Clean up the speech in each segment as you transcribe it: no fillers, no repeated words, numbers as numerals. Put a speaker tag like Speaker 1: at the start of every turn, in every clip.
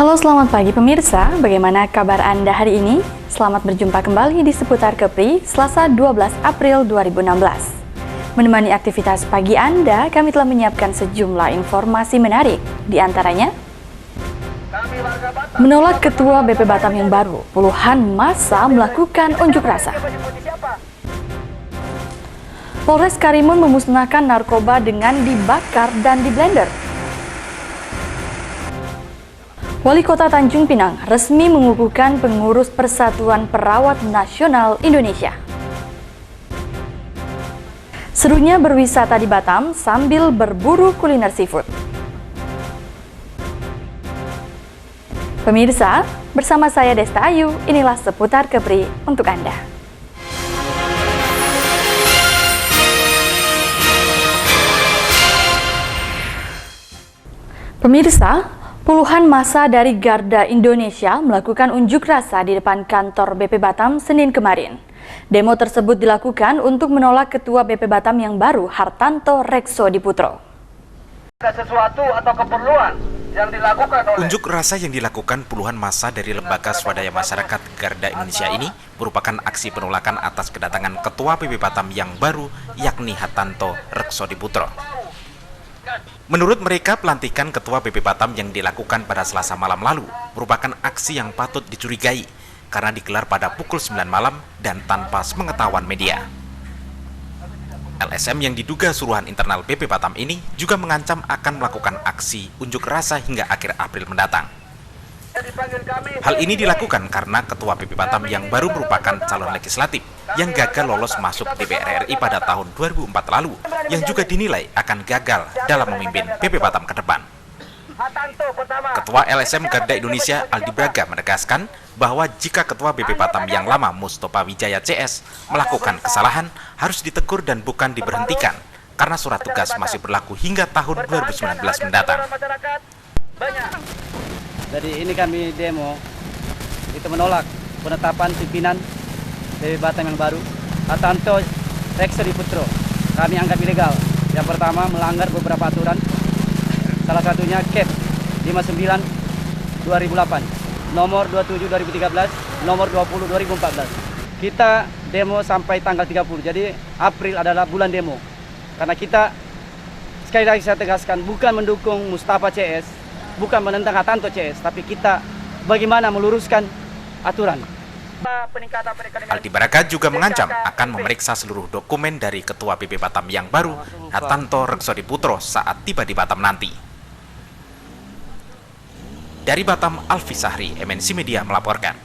Speaker 1: Halo, selamat pagi pemirsa. Bagaimana kabar Anda hari ini? Selamat berjumpa kembali di Seputar Kepri, Selasa 12 April 2016. Menemani aktivitas pagi Anda, kami telah menyiapkan sejumlah informasi menarik. Di antaranya, menolak Ketua BP Batam yang baru, puluhan massa melakukan unjuk rasa. Polres Karimun memusnahkan narkoba dengan dibakar dan diblender. Wali Kota Tanjung Pinang resmi mengukuhkan pengurus Persatuan Perawat Nasional Indonesia. Serunya berwisata di Batam sambil berburu kuliner seafood. Pemirsa, bersama saya Desta Ayu, inilah Seputar Kepri untuk Anda. Pemirsa, puluhan massa dari Garda Indonesia melakukan unjuk rasa di depan kantor BP Batam Senin kemarin. Demo tersebut dilakukan untuk menolak Ketua BP Batam yang baru, Hartanto Reksodiputro.
Speaker 2: Ada sesuatu atau keperluan yang dilakukan oleh...
Speaker 3: Unjuk rasa yang dilakukan puluhan massa dari Lembaga Swadaya Masyarakat Garda Indonesia ini merupakan aksi penolakan atas kedatangan Ketua BP Batam yang baru, yakni Hartanto Reksodiputro. Menurut mereka, pelantikan Ketua BP Batam yang dilakukan pada Selasa malam lalu merupakan aksi yang patut dicurigai karena digelar pada pukul 9 malam dan tanpa sepengetahuan media. LSM yang diduga suruhan internal BP Batam ini juga mengancam akan melakukan aksi unjuk rasa hingga akhir April mendatang. Hal ini dilakukan karena Ketua BP Batam yang baru merupakan calon legislatif yang gagal lolos masuk DPR RI pada tahun 2004 lalu, yang juga dinilai akan gagal dalam memimpin BP Batam ke depan. Ketua LSM Garda Indonesia Aldi Braga menegaskan bahwa jika Ketua BP Batam yang lama Mustofa Wijaya CS melakukan kesalahan harus ditegur dan bukan diberhentikan karena surat tugas masih berlaku hingga tahun 2019 mendatang.
Speaker 4: Jadi ini kami demo itu menolak penetapan pimpinan BP Batam yang baru, Hartanto Reksodiputro. Kami anggap ilegal. Yang pertama, melanggar beberapa aturan. Salah satunya KEP 59 2008, nomor 27 2013, nomor 20 2014. Kita demo sampai tanggal 30. Jadi April adalah bulan demo. Karena kita, sekali lagi saya tegaskan, bukan mendukung Mustafa CS, bukan menentang Hartanto CS, tapi kita bagaimana meluruskan aturan.
Speaker 3: Aldi Braga juga mengancam akan memeriksa seluruh dokumen dari Ketua BP Batam yang baru, Hartanto Reksodiputro, saat tiba di Batam nanti. Dari Batam, Alfi Sahri, MNC Media melaporkan.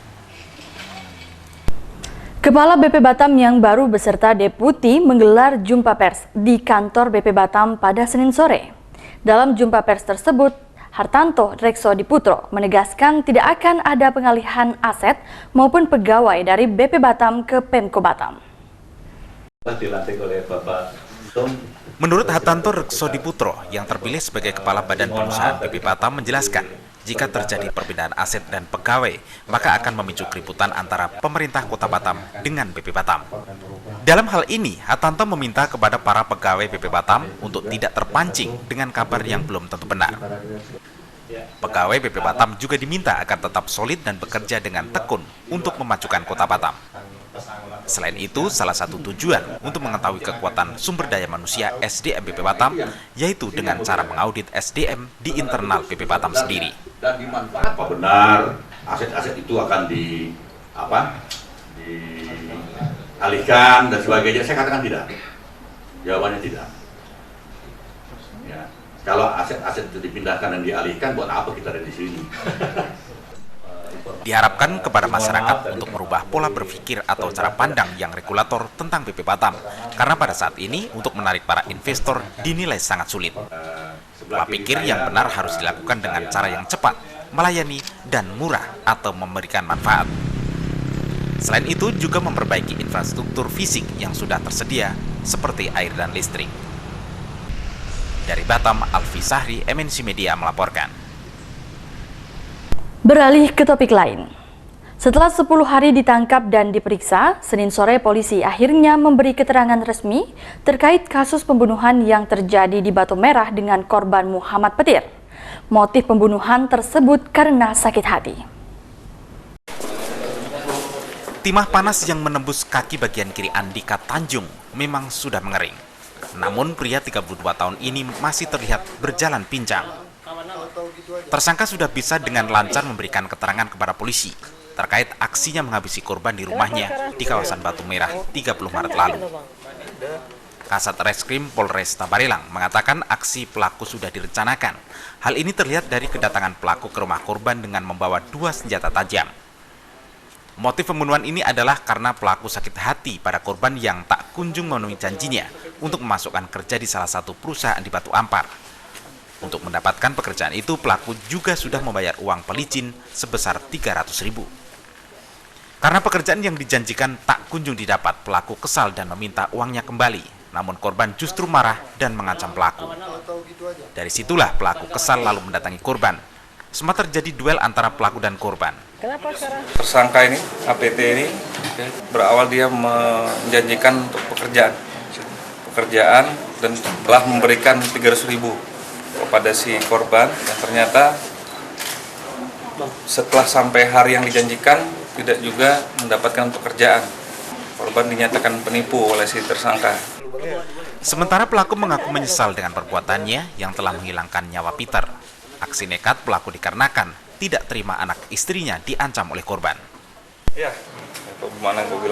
Speaker 1: Kepala BP Batam yang baru beserta deputi menggelar jumpa pers di kantor BP Batam pada Senin sore. Dalam jumpa pers tersebut, Hartanto Reksodiputro menegaskan tidak akan ada pengalihan aset maupun pegawai dari BP Batam ke Pemko Batam.
Speaker 3: Menurut Hartanto Reksodiputro yang terpilih sebagai Kepala Badan Pengusahaan BP Batam menjelaskan, jika terjadi perpindahan aset dan pegawai, maka akan memicu keributan antara pemerintah Kota Batam dengan BP Batam. Dalam hal ini, Hartanto meminta kepada para pegawai BP Batam untuk tidak terpancing dengan kabar yang belum tentu benar. Pegawai BP Batam juga diminta agar tetap solid dan bekerja dengan tekun untuk memajukan Kota Batam. Selain itu, salah satu tujuan untuk mengetahui kekuatan sumber daya manusia SDM BP Batam, yaitu dengan cara mengaudit SDM di internal BP Batam sendiri.
Speaker 5: Dan dimanfaatkan apa benar aset-aset itu akan dialihkan dan sebagainya? Saya katakan tidak. Jawabannya tidak. Ya. Kalau aset-aset itu dipindahkan dan dialihkan, buat apa kita ada di sini?
Speaker 3: Diharapkan kepada masyarakat untuk merubah pola berpikir atau cara pandang yang regulator tentang BP Batam, karena pada saat ini untuk menarik para investor dinilai sangat sulit. Pola pikir yang benar harus dilakukan dengan cara yang cepat, melayani, dan murah atau memberikan manfaat. Selain itu juga memperbaiki infrastruktur fisik yang sudah tersedia seperti air dan listrik. Dari Batam, Alfi Sahri, MNC Media melaporkan.
Speaker 1: Beralih ke topik lain. Setelah 10 hari ditangkap dan diperiksa, Senin sore polisi akhirnya memberi keterangan resmi terkait kasus pembunuhan yang terjadi di Batu Merah dengan korban Muhammad Petir. Motif pembunuhan tersebut karena sakit hati.
Speaker 3: Timah panas yang menembus kaki bagian kiri Andika Tanjung memang sudah mengering. Namun pria 32 tahun ini masih terlihat berjalan pincang. Tersangka sudah bisa dengan lancar memberikan keterangan kepada polisi terkait aksinya menghabisi korban di rumahnya di kawasan Batu Merah 30 Maret lalu. Kasat Reskrim Polres Tabarelang mengatakan aksi pelaku sudah direncanakan. Hal ini terlihat dari kedatangan pelaku ke rumah korban dengan membawa 2 senjata tajam. Motif pembunuhan ini adalah karena pelaku sakit hati pada korban yang tak kunjung memenuhi janjinya untuk memasukkan kerja di salah satu perusahaan di Batu Ampar. Untuk mendapatkan pekerjaan itu, pelaku juga sudah membayar uang pelicin sebesar 300.000. Karena pekerjaan yang dijanjikan tak kunjung didapat, pelaku kesal dan meminta uangnya kembali. Namun korban justru marah dan mengancam pelaku. Dari situlah pelaku kesal lalu mendatangi korban. Sempat terjadi duel antara pelaku dan korban.
Speaker 6: Tersangka ini, APT ini, berawal dia menjanjikan untuk pekerjaan dan telah memberikan 300.000 kepada si korban, dan ternyata setelah sampai hari yang dijanjikan tidak juga mendapatkan pekerjaan. Korban dinyatakan penipu oleh si tersangka.
Speaker 3: Sementara pelaku mengaku menyesal dengan perbuatannya yang telah menghilangkan nyawa Peter. Aksi nekat pelaku dikarenakan tidak terima anak istrinya diancam oleh korban.
Speaker 6: Ya,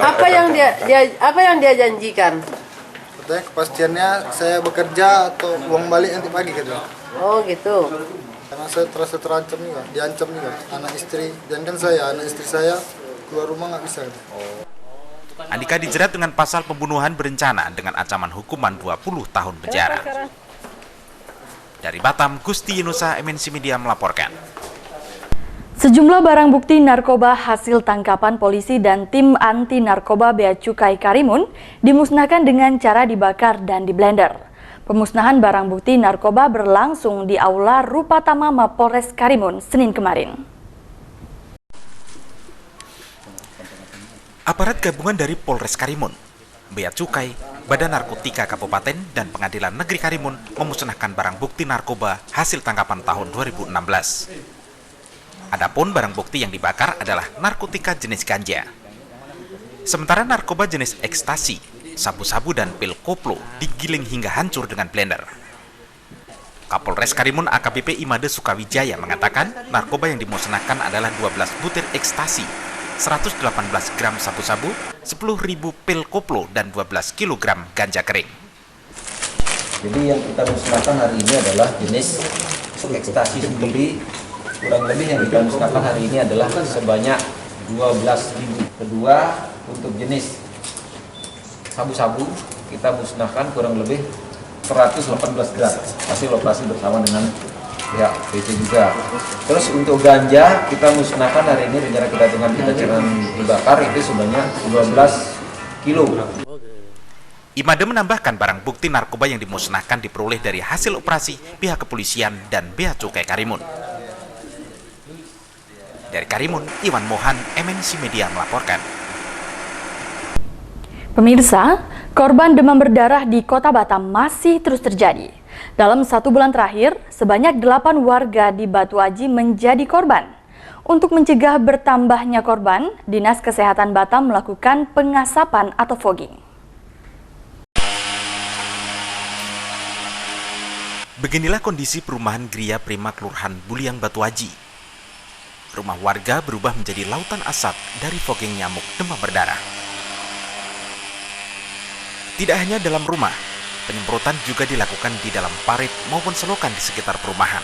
Speaker 7: apa yang dia janjikan?
Speaker 8: Katanya kepastiannya saya bekerja atau uang balik nanti pagi gitu.
Speaker 7: Oh gitu.
Speaker 8: Karena saya terasa terancam juga, diancam juga anak istri, dan kan anak istri saya keluar rumah nggak bisa.
Speaker 3: Andika dijerat dengan pasal pembunuhan berencana dengan ancaman hukuman 20 tahun penjara. Dari Batam, Gusti Yunusa, MNC Media melaporkan.
Speaker 1: Sejumlah barang bukti narkoba hasil tangkapan polisi dan tim anti narkoba Bea Cukai Karimun dimusnahkan dengan cara dibakar dan diblender. Pemusnahan barang bukti narkoba berlangsung di Aula Rupatama Mapolres Karimun Senin kemarin.
Speaker 3: Aparat gabungan dari Polres Karimun, Bea Cukai, Badan Narkotika Kabupaten, dan Pengadilan Negeri Karimun memusnahkan barang bukti narkoba hasil tangkapan tahun 2016. Adapun barang bukti yang dibakar adalah narkotika jenis ganja. Sementara narkoba jenis ekstasi, sabu-sabu, dan pil koplo digiling hingga hancur dengan blender. Kapolres Karimun AKBP Imade Sukawijaya mengatakan narkoba yang dimusnahkan adalah 12 butir ekstasi, 118 gram sabu-sabu, 10.000 pil koplo, dan 12 kg ganja kering.
Speaker 9: Jadi yang kita musnahkan hari ini adalah jenis ekstasi sendiri, kurang lebih yang kita musnahkan hari ini adalah sebanyak 12.000. Kedua, untuk jenis sabu-sabu kita musnahkan kurang lebih 118 gram, hasil operasi bersama dengan pihak PT juga. Terus untuk ganja kita musnahkan hari ini rencana kita dengan kita jangan dibakar itu sebanyak 12 kilo.
Speaker 3: Imade menambahkan barang bukti narkoba yang dimusnahkan diperoleh dari hasil operasi pihak kepolisian dan Bea Cukai Karimun. Dari Karimun, Iwan Mohan, MNC Media melaporkan.
Speaker 1: Pemirsa, korban demam berdarah di Kota Batam masih terus terjadi. Dalam 1 bulan terakhir, sebanyak 8 warga di Batu Aji menjadi korban. Untuk mencegah bertambahnya korban, Dinas Kesehatan Batam melakukan pengasapan atau fogging.
Speaker 3: Beginilah kondisi perumahan Gria Prima Kelurahan Buliang Batu Aji. Rumah warga berubah menjadi lautan asap dari fogging nyamuk demam berdarah. Tidak hanya dalam rumah, penyemprotan juga dilakukan di dalam parit maupun selokan di sekitar perumahan.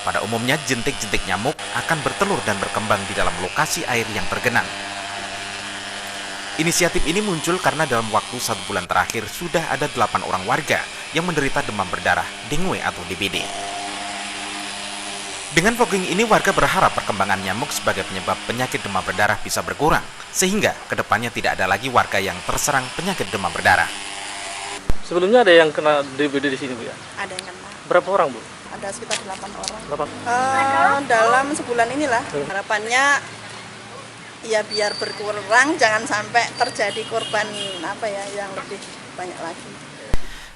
Speaker 3: Pada umumnya, jentik-jentik nyamuk akan bertelur dan berkembang di dalam lokasi air yang tergenang. Inisiatif ini muncul karena dalam waktu 1 bulan terakhir sudah ada 8 orang warga yang menderita demam berdarah, dengue atau DBD. Dengan fogging ini, warga berharap perkembangan nyamuk sebagai penyebab penyakit demam berdarah bisa berkurang, sehingga kedepannya tidak ada lagi warga yang terserang penyakit demam berdarah.
Speaker 10: Sebelumnya ada yang kena DBD di sini, Bu ya?
Speaker 11: Ada yang kena.
Speaker 10: Berapa orang, Bu?
Speaker 11: Ada sekitar 8 orang.
Speaker 10: Dalam
Speaker 11: Dalam sebulan inilah. Harapannya ya biar berkurang, jangan sampai terjadi korban yang lebih banyak lagi.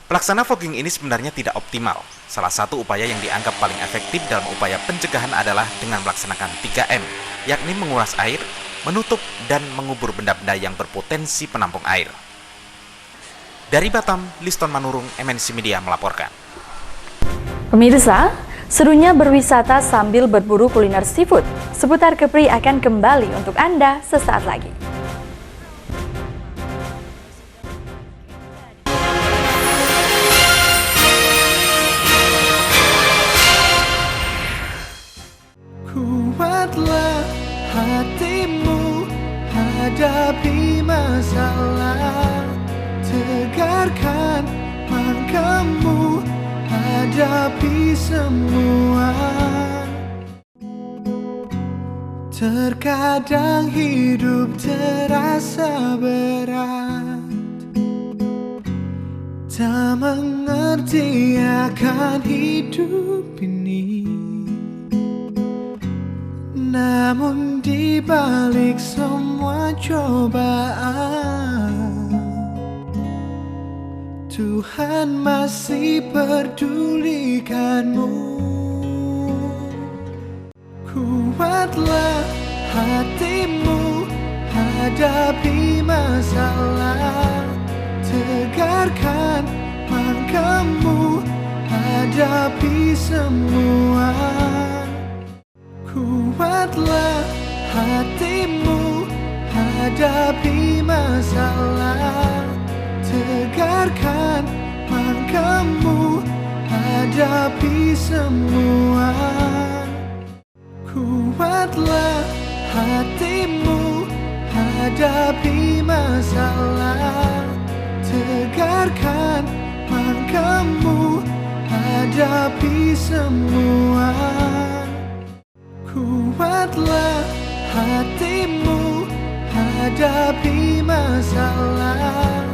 Speaker 3: Pelaksana fogging ini sebenarnya tidak optimal. Salah satu upaya yang dianggap paling efektif dalam upaya pencegahan adalah dengan melaksanakan 3M, yakni menguras air, menutup, dan mengubur benda-benda yang berpotensi penampung air. Dari Batam, Liston Manurung, MNC Media melaporkan.
Speaker 1: Pemirsa, serunya berwisata sambil berburu kuliner seafood. Seputar Kepri akan kembali untuk Anda sesaat lagi.
Speaker 12: Kuatlah hatimu hadapi masalah, tegarkan langkahmu hadapi semua. Terkadang hidup terasa berat, tak mengerti akan hidup ini. Namun di balik semua cobaan, Tuhan masih pedulikanmu. Kuatlah hatimu hadapi masalah, tegarkan langkahmu hadapi semua. Kuatlah hatimu hadapi masalah, tegarkan langkahmu hadapi semua. Kuatlah hatimu hadapi masalah, tegarkan langkahmu hadapi semua. Kuatlah hatimu hadapi masalah,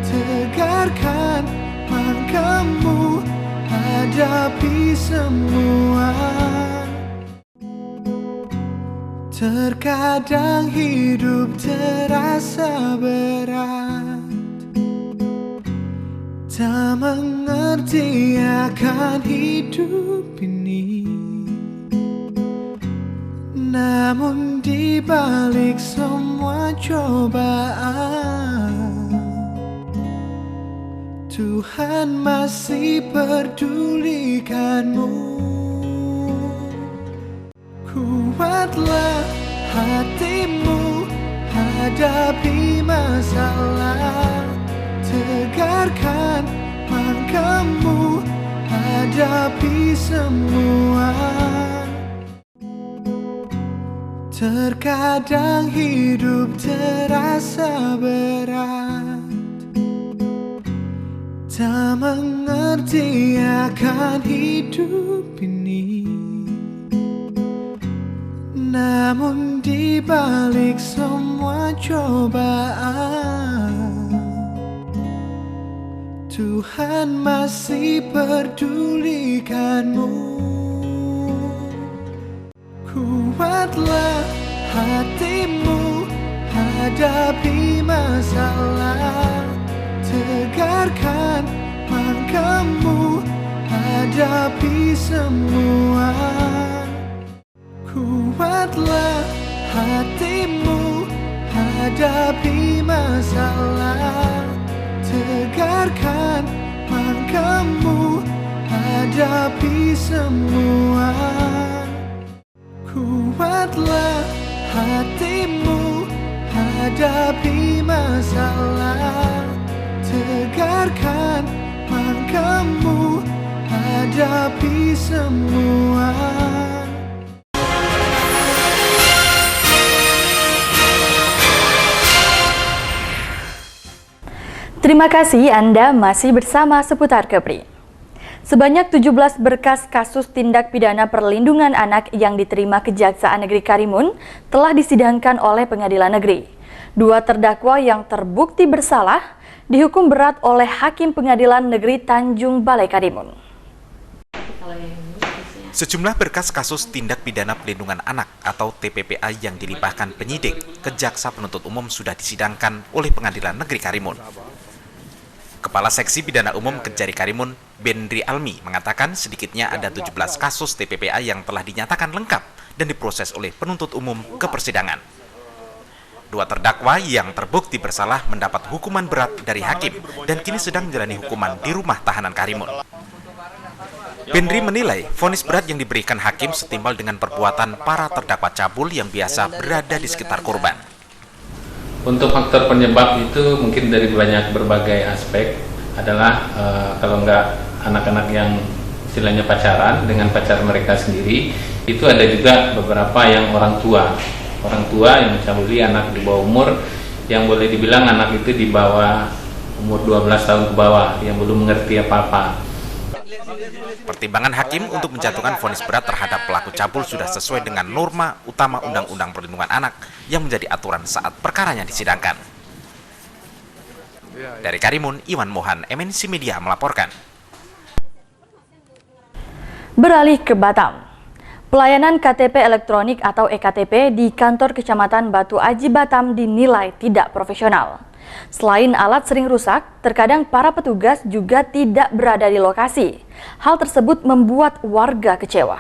Speaker 12: tegarkan langkahmu hadapi semua. Terkadang hidup terasa berat, tak mengerti akan hidup ini. Namun di balik semua cobaan, Tuhan masih pedulikanmu. Kuatlah hatimu hadapi masalah, tegarkan langkahmu hadapi semua. Terkadang hidup terasa berat, tak mengerti akan hidup ini. Namun di balik semua cobaan, Tuhan masih pedulikanmu. Kuatlah hatimu hadapi masalah, tegarkan langkahmu hadapi semua. Kuatlah hatimu hadapi masalah, tegarkan langkahmu hadapi semua. Kuatlah hatimu hadapi masalah, tegarkan langkahmu hadapi semua.
Speaker 1: Terima kasih Anda masih bersama Seputar Kepri. Sebanyak 17 berkas kasus tindak pidana perlindungan anak yang diterima Kejaksaan Negeri Karimun telah disidangkan oleh Pengadilan Negeri. 2 terdakwa yang terbukti bersalah dihukum berat oleh Hakim Pengadilan Negeri Tanjung Balai Karimun.
Speaker 3: Sejumlah berkas kasus tindak pidana perlindungan anak atau TPPA yang dilimpahkan penyidik ke Jaksa Penuntut Umum sudah disidangkan oleh Pengadilan Negeri Karimun. Kepala Seksi Pidana Umum Kejari Karimun, Benri Almi, mengatakan sedikitnya ada 17 kasus TPPA yang telah dinyatakan lengkap dan diproses oleh penuntut umum ke persidangan. 2 terdakwa yang terbukti bersalah mendapat hukuman berat dari hakim dan kini sedang menjalani hukuman di rumah tahanan Karimun. Benri menilai vonis berat yang diberikan hakim setimpal dengan perbuatan para terdakwa cabul yang biasa berada di sekitar korban.
Speaker 13: Untuk faktor penyebab itu mungkin dari berbagai aspek adalah kalau enggak anak-anak yang istilahnya pacaran dengan pacar mereka sendiri, itu ada juga beberapa yang orang tua yang mencabuli anak di bawah umur, yang boleh dibilang anak itu di bawah umur 12 tahun ke bawah yang belum mengerti apa-apa.
Speaker 3: Pertimbangan hakim untuk menjatuhkan vonis berat terhadap pelaku cabul sudah sesuai dengan norma utama Undang-Undang Perlindungan Anak yang menjadi aturan saat perkaranya disidangkan. Dari Karimun, Iwan Mohan, MNC Media melaporkan.
Speaker 1: Beralih ke Batam. Pelayanan KTP elektronik atau EKTP di kantor Kecamatan Batu Aji Batam dinilai tidak profesional. Selain alat sering rusak, terkadang para petugas juga tidak berada di lokasi. Hal tersebut membuat warga kecewa.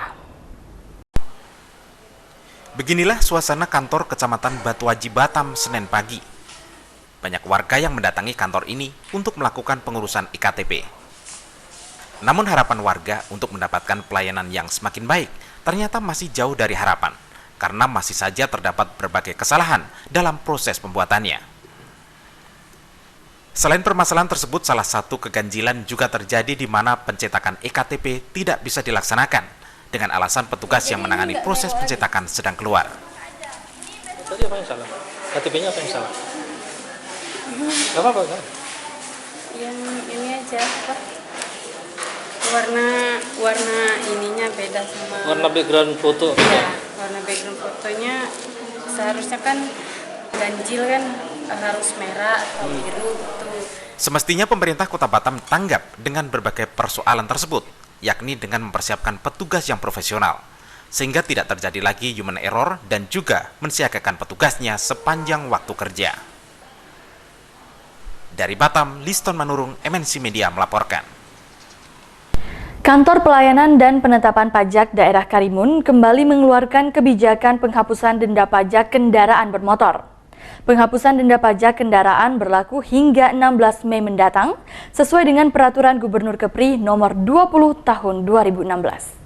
Speaker 3: Beginilah suasana kantor Kecamatan Batu Aji Batam Senin pagi. Banyak warga yang mendatangi kantor ini untuk melakukan pengurusan EKTP. Namun harapan warga untuk mendapatkan pelayanan yang semakin baik ternyata masih jauh dari harapan, karena masih saja terdapat berbagai kesalahan dalam proses pembuatannya. Selain permasalahan tersebut, salah satu keganjilan juga terjadi di mana pencetakan EKTP tidak bisa dilaksanakan dengan alasan petugas yang menangani proses pencetakan sedang keluar.
Speaker 10: Tadi apa yang salah? KTP-nya apa yang salah? Gak apa-apa kan?
Speaker 14: Yang ini aja apa? Warna ininya beda sama.
Speaker 10: Warna background foto.
Speaker 14: Iya, warna background fotonya seharusnya kan ganjil kan harus merah atau biru gitu.
Speaker 3: Semestinya pemerintah Kota Batam tanggap dengan berbagai persoalan tersebut, yakni dengan mempersiapkan petugas yang profesional, sehingga tidak terjadi lagi human error dan juga mensiagakan petugasnya sepanjang waktu kerja. Dari Batam, Liston Manurung, MNC Media melaporkan.
Speaker 1: Kantor Pelayanan dan Penetapan Pajak Daerah Karimun kembali mengeluarkan kebijakan penghapusan denda pajak kendaraan bermotor. Penghapusan denda pajak kendaraan berlaku hingga 16 Mei mendatang, sesuai dengan Peraturan Gubernur Kepri Nomor 20 Tahun 2016.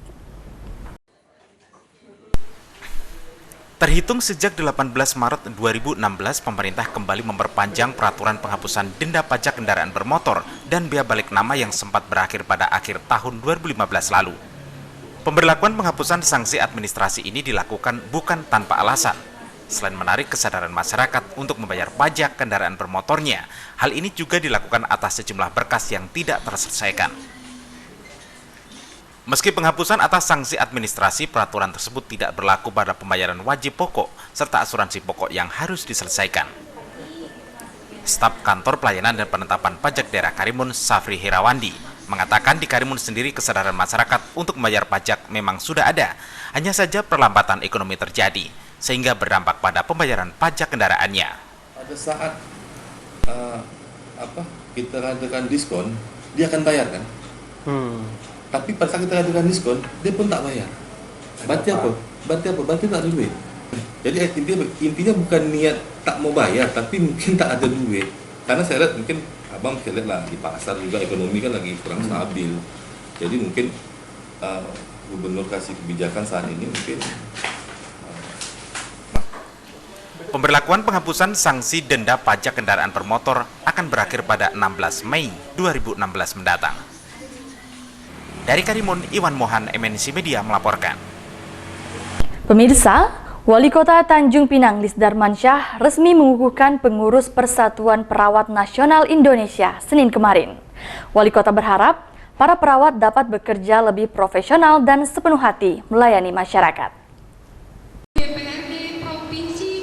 Speaker 3: Terhitung sejak 18 Maret 2016, pemerintah kembali memperpanjang peraturan penghapusan denda pajak kendaraan bermotor dan bea balik nama yang sempat berakhir pada akhir tahun 2015 lalu. Pemberlakuan penghapusan sanksi administrasi ini dilakukan bukan tanpa alasan. Selain menarik kesadaran masyarakat untuk membayar pajak kendaraan bermotornya, hal ini juga dilakukan atas sejumlah berkas yang tidak terselesaikan. Meski penghapusan atas sanksi administrasi, peraturan tersebut tidak berlaku pada pembayaran wajib pokok serta asuransi pokok yang harus diselesaikan. Staf Kantor Pelayanan dan Penetapan Pajak Daerah Karimun, Safri Herawandi, mengatakan di Karimun sendiri kesadaran masyarakat untuk membayar pajak memang sudah ada, hanya saja perlambatan ekonomi terjadi, sehingga berdampak pada pembayaran pajak kendaraannya.
Speaker 15: Pada saat kita adakan diskon, dia akan bayar kan? Tapi pada saat kita adakan diskon, dia pun tak bayar. Berarti apa? Berarti tak ada duit. Jadi intinya bukan niat tak mau bayar, tapi mungkin tak ada duit. Karena saya lihat mungkin abang bisa lihat lah di pasar juga ekonomi kan lagi kurang stabil. Jadi mungkin gubernur kasih kebijakan saat ini mungkin.
Speaker 3: Pemberlakuan penghapusan sanksi denda pajak kendaraan bermotor akan berakhir pada 16 Mei 2016 mendatang. Dari Karimun, Iwan Mohan, MNC Media melaporkan.
Speaker 1: Pemirsa, Wali Kota Tanjung Pinang Lis Darmansyah resmi mengukuhkan pengurus Persatuan Perawat Nasional Indonesia Senin kemarin. Wali Kota berharap para perawat dapat bekerja lebih profesional dan sepenuh hati melayani masyarakat.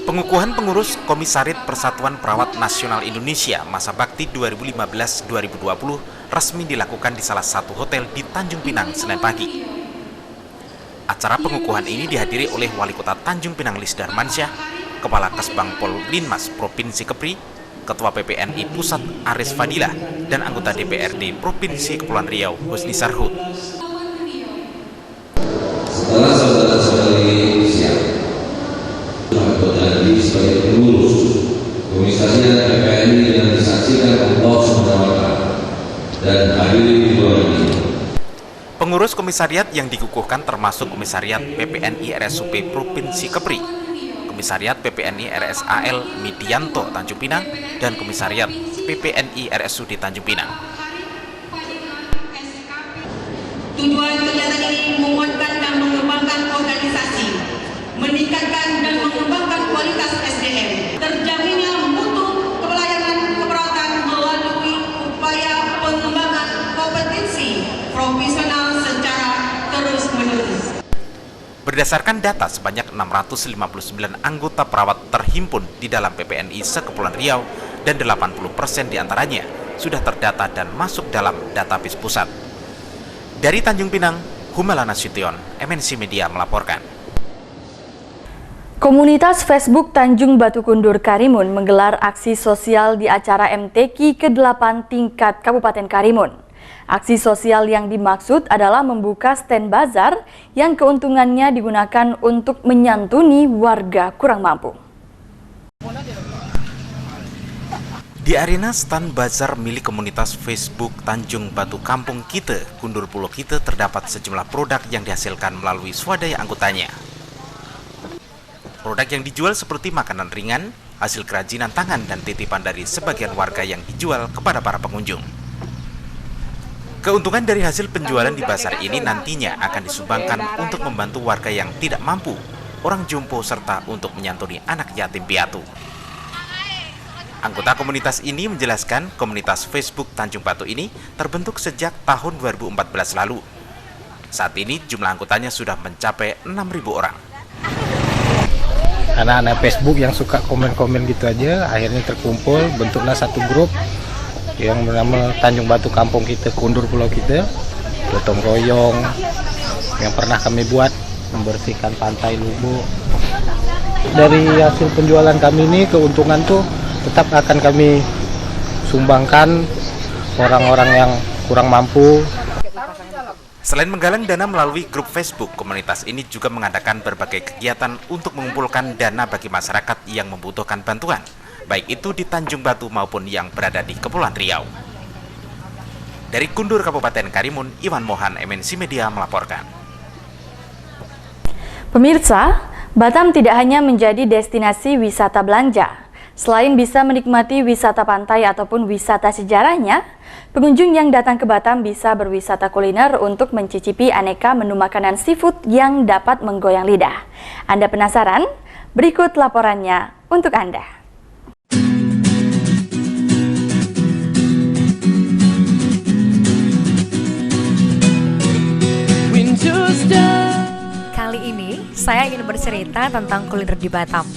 Speaker 3: Pengukuhan pengurus Komisariat Persatuan Perawat Nasional Indonesia masa bakti 2015-2020 resmi dilakukan di salah satu hotel di Tanjung Pinang Senin pagi. Acara pengukuhan ini dihadiri oleh Wali Kota Tanjung Pinang Lis Darmansyah, Kepala Kesbang Pol Linmas Provinsi Kepri, Ketua PPNI Pusat Aris Fadilah, dan anggota DPRD Provinsi Kepulauan Riau Husni Sarhut.
Speaker 16: Setelah saudara-saudari siap berjanji sebagai pengurus komisariat PPNI yang disaksikan Allah SWT dan hadiri di bawah ini.
Speaker 3: Pengurus komisariat yang dikukuhkan termasuk Komisariat PPNI RSUP Provinsi Kepri, Komisariat PPNI RSAL Midianto Tanjung Pinang, dan Komisariat PPNI RSUD Tanjung Pinang.
Speaker 17: Tujuan kegiatan ini menguatkan dan mengembangkan organisasi, meningkatkan dan mengembangkan kualitas SDM, terjaminnya mutu kepelayanan keperawatan melalui upaya pengembangan kompetensi profesional secara terus-menerus.
Speaker 3: Berdasarkan data, sebanyak 659 anggota perawat terhimpun di dalam PPNI se-Kepulauan Riau, dan 80% diantaranya sudah terdata dan masuk dalam database pusat. Dari Tanjung Pinang, Humalana Sution, MNC Media melaporkan.
Speaker 1: Komunitas Facebook Tanjung Batu Kundur Karimun menggelar aksi sosial di acara MTQ ke-8 tingkat Kabupaten Karimun. Aksi sosial yang dimaksud adalah membuka stand bazar yang keuntungannya digunakan untuk menyantuni warga kurang mampu.
Speaker 3: Di arena stand bazar milik komunitas Facebook Tanjung Batu Kampung Kite, Kundur Pulau Kite, terdapat sejumlah produk yang dihasilkan melalui swadaya anggotanya. Produk yang dijual seperti makanan ringan, hasil kerajinan tangan, dan titipan dari sebagian warga yang dijual kepada para pengunjung. Keuntungan dari hasil penjualan di pasar ini nantinya akan disumbangkan untuk membantu warga yang tidak mampu, orang jompo, serta untuk menyantuni anak yatim piatu. Anggota komunitas ini menjelaskan komunitas Facebook Tanjung Batu ini terbentuk sejak tahun 2014 lalu. Saat ini jumlah anggotanya sudah mencapai 6.000 orang.
Speaker 10: Anak-anak Facebook yang suka komen-komen gitu aja akhirnya terkumpul, bentuklah satu grup yang bernama Tanjung Batu Kampung Kita, Kundur Pulau Kita. Gotong royong yang pernah kami buat membersihkan pantai Lubu. Dari hasil penjualan kami ini, keuntungan tuh tetap akan kami sumbangkan orang-orang yang kurang mampu.
Speaker 3: Selain menggalang dana melalui grup Facebook, komunitas ini juga mengadakan berbagai kegiatan untuk mengumpulkan dana bagi masyarakat yang membutuhkan bantuan, baik itu di Tanjung Batu maupun yang berada di Kepulauan Riau. Dari Kundur Kabupaten Karimun, Iwan Mohan, MNC Media melaporkan.
Speaker 1: Pemirsa, Batam tidak hanya menjadi destinasi wisata belanja. Selain bisa menikmati wisata pantai ataupun wisata sejarahnya, pengunjung yang datang ke Batam bisa berwisata kuliner untuk mencicipi aneka menu makanan seafood yang dapat menggoyang lidah. Anda penasaran? Berikut laporannya untuk Anda.
Speaker 18: Kali ini saya ingin bercerita tentang kuliner di Batam.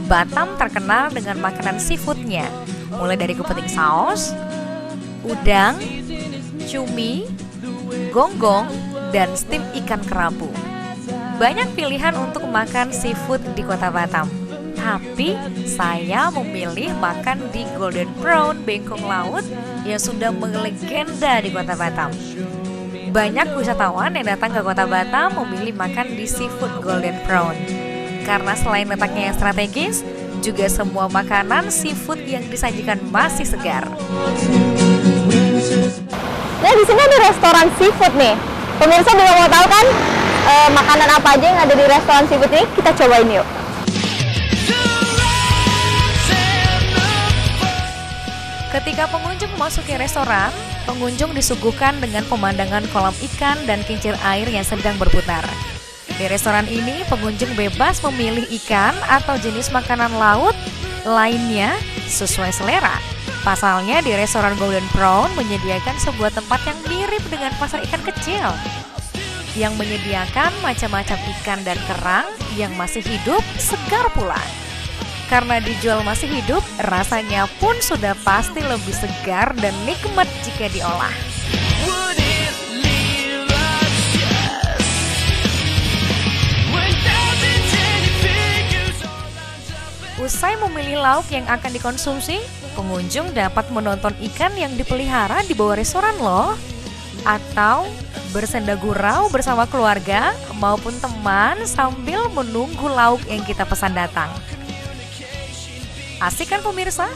Speaker 18: Batam terkenal dengan makanan seafoodnya, mulai dari kepiting saus, udang, cumi, gonggong, dan stim ikan kerabu. Banyak pilihan untuk makan seafood di kota Batam. Tapi saya memilih makan di Golden Prawn Bengkong Laut yang sudah melegenda di kota Batam. Banyak wisatawan yang datang ke kota Batam memilih makan di seafood Golden Prawn. Karena selain letaknya yang strategis, juga semua makanan seafood yang disajikan masih segar.
Speaker 19: Nah, di sini ada restoran seafood nih. Pemirsa juga mau tahu kan makanan apa aja yang ada di restoran seafood ini? Kita cobain yuk.
Speaker 18: Ketika pengunjung memasuki restoran, pengunjung disuguhkan dengan pemandangan kolam ikan dan kincir air yang sedang berputar. Di restoran ini, pengunjung bebas memilih ikan atau jenis makanan laut lainnya sesuai selera. Pasalnya, di restoran Golden Prawn menyediakan sebuah tempat yang mirip dengan pasar ikan kecil, yang menyediakan macam-macam ikan dan kerang yang masih hidup, segar pula. Karena dijual masih hidup, rasanya pun sudah pasti lebih segar dan nikmat jika diolah. Usai memilih lauk yang akan dikonsumsi, Pengunjung dapat menonton ikan yang dipelihara di bawah restoran loh. Atau bersenda gurau bersama keluarga maupun teman sambil menunggu lauk yang kita pesan datang. Asik kan pemirsa?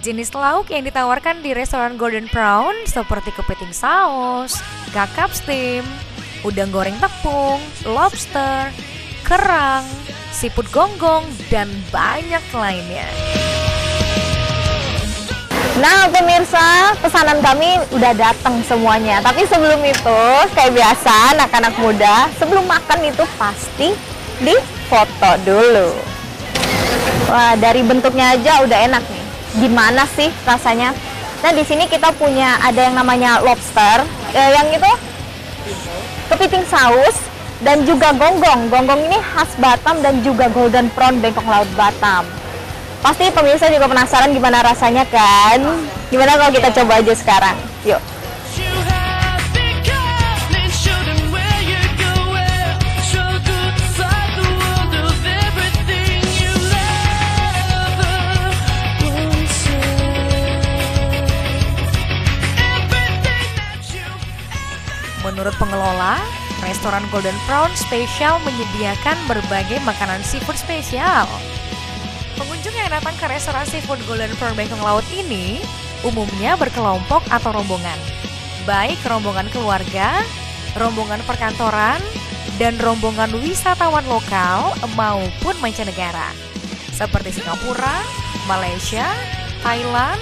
Speaker 18: Jenis lauk yang ditawarkan di restoran Golden Prawn seperti kepiting saus, kakap steam, udang goreng tepung, lobster, kerang, siput gonggong, dan banyak lainnya.
Speaker 19: Nah pemirsa, pesanan kami udah datang semuanya. Tapi sebelum itu, kayak biasa anak-anak muda, sebelum makan itu pasti difoto dulu. Wah, dari bentuknya aja udah enak nih. Gimana sih rasanya? Nah di sini kita punya ada yang namanya lobster, yang itu kepiting saus, dan juga gonggong. Gonggong ini khas Batam dan juga Golden Prawn Bengkong Laut Batam. Pasti pemirsa juga penasaran gimana rasanya kan? Gimana kalau kita coba aja sekarang? Yuk.
Speaker 18: Menurut pengelola, restoran Golden Prawn Special menyediakan berbagai makanan seafood spesial. Pengunjung yang datang ke restoran seafood Golden Prawn Bengkong Laut ini umumnya berkelompok atau rombongan, baik rombongan keluarga, rombongan perkantoran, dan rombongan wisatawan lokal maupun mancanegara, seperti Singapura, Malaysia, Thailand,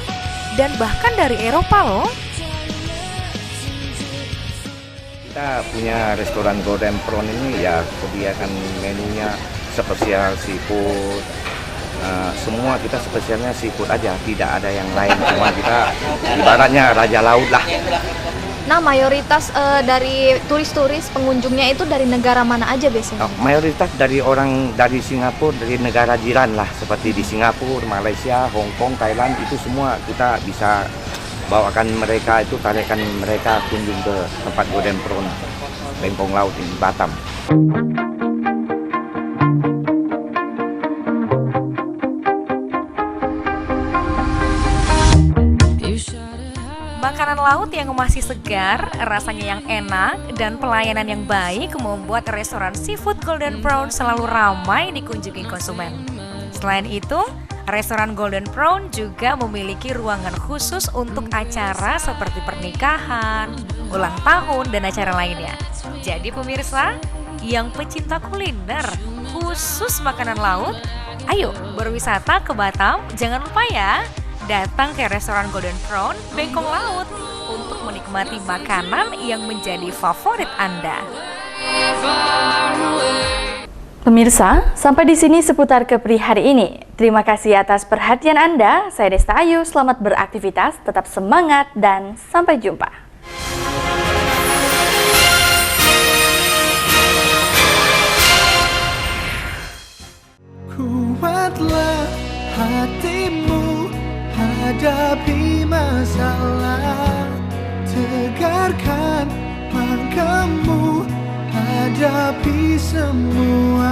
Speaker 18: dan bahkan dari Eropa loh.
Speaker 20: Kita punya restoran Golden Prawn ini ya sediakan menunya spesial seafood. Semua kita spesialnya seafood aja, tidak ada yang lain, cuma kita ibaratnya raja laut lah.
Speaker 19: Nah mayoritas dari turis-turis pengunjungnya itu dari negara mana aja biasanya?
Speaker 20: Mayoritas dari orang dari Singapura, dari negara jiran lah, seperti di Singapura, Malaysia, Hong Kong, Thailand, itu semua kita bisa bawakan mereka, itu tarikan mereka kunjung ke tempat Golden Prawn Bengkong Laut di Batam.
Speaker 18: Makanan laut yang masih segar, rasanya yang enak, dan pelayanan yang baik membuat restoran seafood Golden Prawn selalu ramai dikunjungi konsumen. Selain itu, restoran Golden Prawn juga memiliki ruangan khusus untuk acara seperti pernikahan, ulang tahun, dan acara lainnya. Jadi pemirsa, yang pecinta kuliner, khusus makanan laut, ayo berwisata ke Batam, jangan lupa ya, datang ke restoran Golden Prawn Bengkong Laut untuk menikmati makanan yang menjadi favorit Anda.
Speaker 1: Pemirsa, sampai di sini seputar Kepri hari ini. Terima kasih atas perhatian Anda. Saya Desta Ayu, selamat beraktivitas, tetap semangat, dan sampai jumpa.
Speaker 12: Kuatlah hatimu hadapi masalah, tegarkan langkahmu hadapi semua.